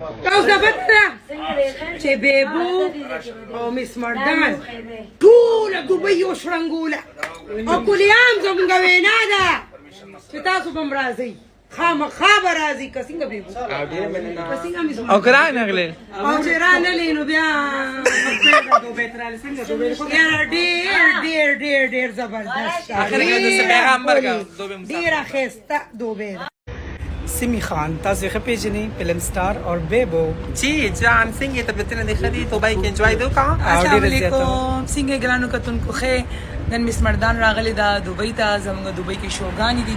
اوس بدره چې بیبو او مس مردان ټوله دوبۍ یو شړنګوله او کلیام زموږ وینا ده چې تاسو به م راځئ خامخا به راځئ که څنګه بیبو او که رانغلې او چې رانغلې نو بیا ډېر زبردست ډېره ښایسته دوبۍ ده سیمی خان تاسو ښه پیژنئ فلم سټار اور بیبو جی جان څنګه طبیعتونه دې ښه دي دوبۍ کې انجوای دې وکړه السلام علیکم څنګه ګرانو کتونکو ښه نن مس مردان راغلی دا دوبۍ ته زموږ دوبۍ کې شوګانې دي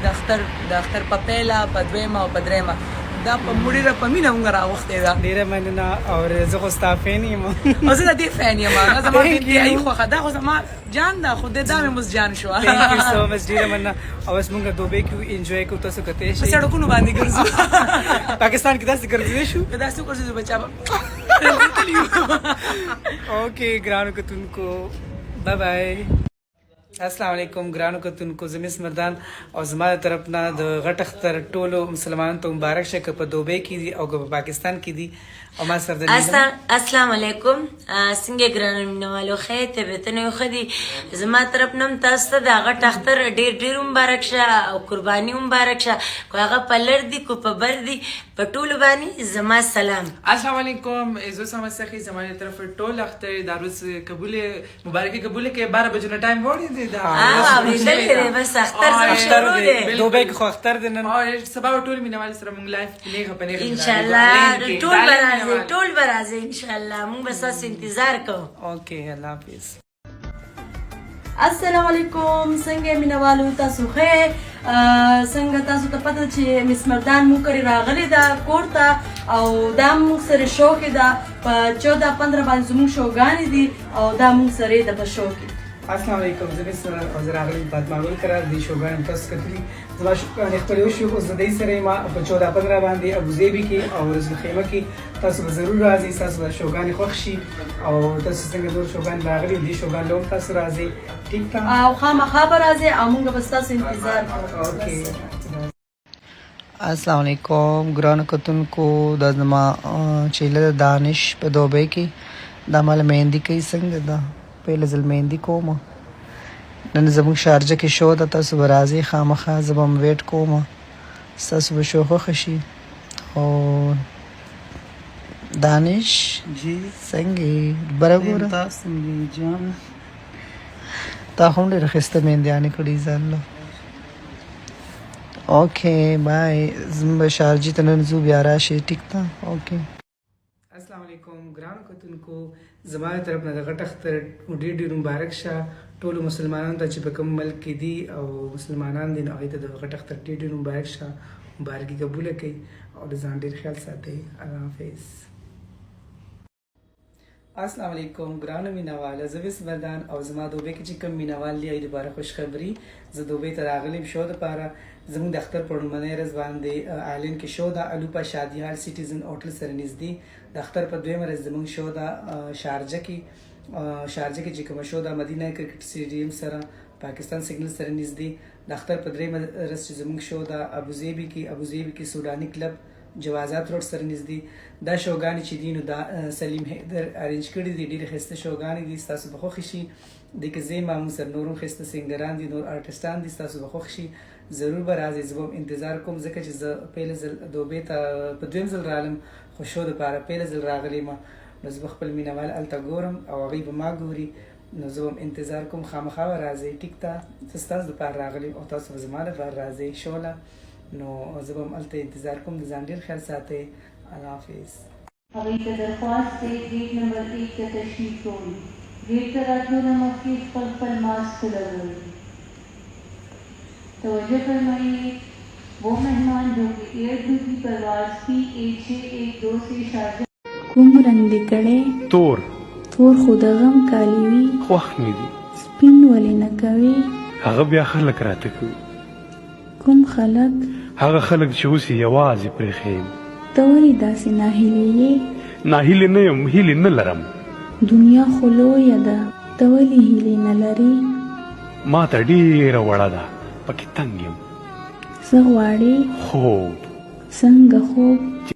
د اختر په پیله په دویمه او په درېیمه دا په مړیره په مینه موږ راوختې ده ډېره مننه او زه خو ستا فین یم او زه د دې فین یم هغه زما انتهایي خوښه دا خو زما جان ده خو د دا مې اوس جان شوه تھینک یو سو مچ ډېره مننه او اوس موږ دوبۍ کې انجوای کوو تاسو کتلی په شئ سړکونو باندې ګرځو پاکستان کې داسې ګرځېدلی شو که داسې وګرځېدو بچا به اوکې ګرانو کتونکو بای بای السلام علیکم ګرانو کتونکو زه مس مردان او زما د طرف نه د غټ اختر ټولو مسلمانانو ته مبارک شه که په دوبۍ کې دي او که په پاکستان کې دي او ما سره د السلام علیکم څنګه ګرانو مینوالو ښه طبیعتونه ښه دي زما طرف نه هم تاسو ته د هغه اختر ډېر مبارک شه او قرباني مبارک شه که هغه په لر دي که په بر دي په ټولو باندې زما سلام السلام علیکم زه سم سخی زمانه طرف ټول اختر دا روز قبول مبارکي قبول کې 12 بجو نه ټایم وړي دي دا اوریدل بس اختر شروع دی دوبۍ کې خو اختر دی نن او سبا ټول مینوال سره مونږ لایف پنیغه ان شاء الله ټول برازي ان شاء الله مونږ بس انتظار کوو اوکې الله حافظ السلام علیکم څنګه مینوالو تاسو ښه څنګه تاسو ته پته چې مس مردان مو کړی راغلی دا کور ته او دا موږ سره شوق ده په 14-15 باندې زموږ شوګانې دي او دا موږ سره د په شوق السلام علیکم زه مس او زه راغلی فاطمه ګل قرار دي شوګان تاسو کتلی زما شوګان خپل شو اوس د دې سره ما په 14-15 باندې ابوظبي کې او رزق خیمه کې تاسو به ضرور راځئ تاسو به شوګان خوښ شي او تاسو څنګه نور شوګان راغلي دي شوګان لوم تاسو راځئ ټیک ده او خامخا به راځئ او موږ به ستاسو انتظار کوو اوکې السلام علیکم ګرانو کتونکو دا زما چیله دانش په دوبۍ کې دا مال مهندي کوي څنګه ده پهله ځل مهندي کوم نن زموږ شارجه کې شو ده تاسو به راځئ خامخا زه به م ویټ کوم ستاسو به شو خوښه شي او دانش جی څنګه بره ګوره تاسو څنګه جان تا هم ډېره ښایسته مهندیانې کړي ځان له اوکې بای زه به شارجې ته نن ځو بیا راشئ ټیک ده اوکې السلام علیکم ګرانو کتونکو زما د طرف نه د غټ اختر ډېر مبارک شه ټولو مسلمانانو ته چې په کوم ملک کې دي او مسلمانان دي نو هغوی ته د غټ اختر ډېر مبارک شه مبارکي قبوله کړئ او د ځان ډېر خیال ساتئ الله حافظ السلام علیکم ګرانو مینهواله زه مس مردان او زما دوبۍ کې چې کوم مینهوال دي هغوی دپاره خوشخبري زه دوبۍ ته راغلی یم شو دپاره زموږ د اختر په لومړنۍ ورځ باندې آیلینډ کې شو ده الوپا شادي هال سټیزن هوټل سره نږدې د اختر په دویمه ورځ زموږ شو ده شارجه کې چې کومه شو ده مدینه کرکټ سټیډیم سره پاکستان سیګنل سره نږدې د اختر په درېیمه ورځ چې زموږ شو ده ابوظبي کې سوداني کلب جوازات روډ سره نږدې دا شوګانې چې دي نو دا سلیم حیدر ارینج کړي دي ډېرې ښایسته شوګانې دي ستاسو به خوښې شي دې کې زه یم موږ سره نور هم ښایسته سینګران دي نور آرټسټان دي ستاسو به خوښ شي ضرور به راځئ زه به انتظار کوم ځکه چې زه پهله ځل دوبۍ ته په دویم ځل رالم خو شو دپاره پهله ځل راغلی یم نو زه به خپل مینهوال هلته ګورم او هغوی به ما ګوري نو زه به انتظار کوم خامخا به راځئ ټیک ده زه ستاسو دپاره راغلی او تاسو به زما دپاره راځئ شوله نو زه به هم هلته انتظار کوم د ځان ډېر خیال ساتئ الله حافظ هغوی ته درخواست دی ګیټ نمبر 1 ته تشریف وړي ګیټ ته راتلو نه مخکې خپل ماسک ولګوئ توجہ فرمائیے وہ مہمان جو کہ ایئر ڈیوٹی پرواز کی 1612 سے شارجہ کوم رنگ دی کړي تور خو د غم کالی وي خوښ مې دي سپین ولې نه کوي هغه بیا خلک راته کوي کوم خلک هغه خلک چې اوس یې یوازې پرېښی یم ته ولې داسې ناهیلې یې ناهیلې نه یم هیلې نه لرم دنیا خو لویه ده ته ولې هیلې نه لرې ما ته ډېره وړه ده پکې تنګ یم څه غواړې خوب څنګه خوب چې